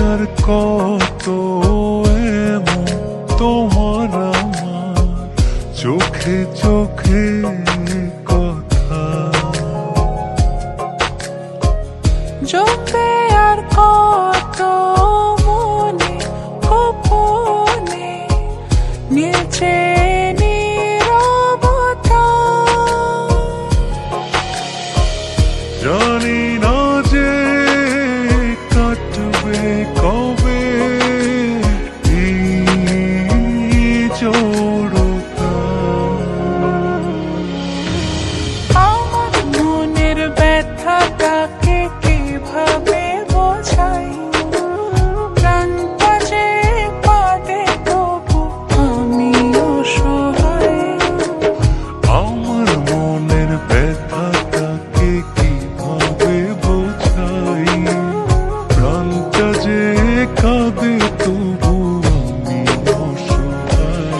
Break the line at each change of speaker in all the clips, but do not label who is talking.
আর কত এমন তোমার আমার চোখে চোখে কথা,
জপে আর কত মনে গোপনে নিচে নীরবতা।
জানি না যে কাটবে কবে জড়তা,
আমার মনের ব্যথাটাকে কিভাবে বোঝাই, প্রাণটা যে কাঁদে তবু আমি অসহায়।
আমার মনের ব্যথাটাকে কিভাবে বোঝাই, প্রাণটা যে কাঁদে তবু আমি অসহায়।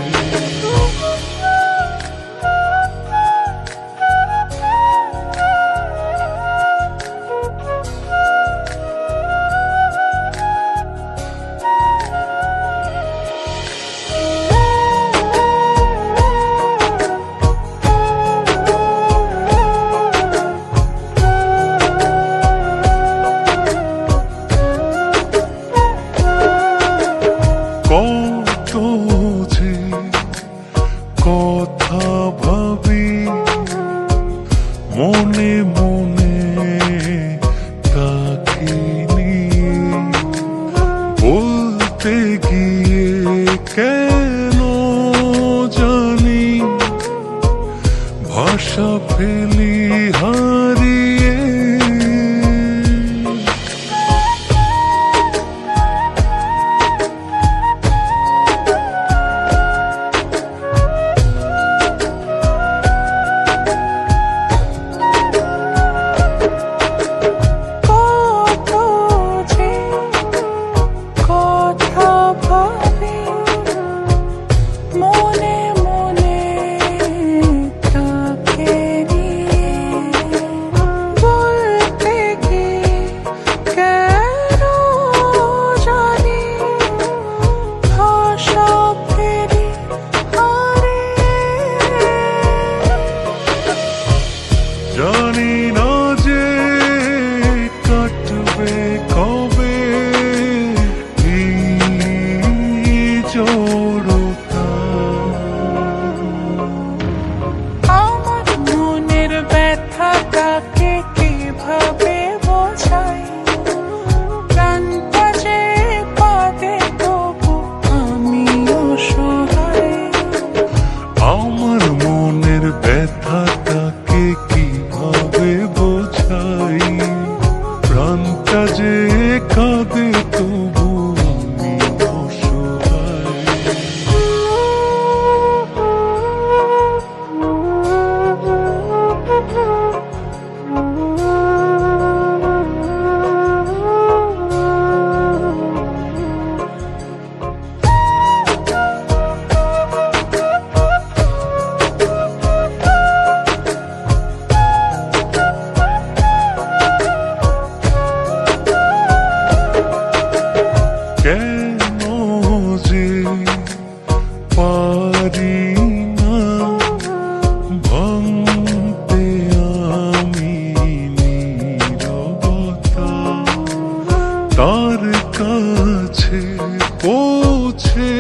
কত যে কথা ভাবি মনে মনে তাকে নিয়ে, বলতে গিয়ে কেন জানি ভাষা ফেলি হারিয়ে।
কত যে কথা ভাবি মনে মনে তাকে নিয়ে, বলতে গিয়ে কেন জানি ভাষা ফেরি হারিয়ে।
জানি না যে কাটবে কবে জড়তা,
আমার মনের ব্যথাটাকে কিভাবে বোঝাই, প্রাণটা যে কাঁদে তবু আমি অসহায়।
আমার মনের ব্যথাটাকে কিভাবে বোঝাই, প্রাণটা যে কাঁদে তবু আমি অসহায়। কেন যে পারি না ভাঙতে আমি নীরবতা, তার কাছে পৌঁছে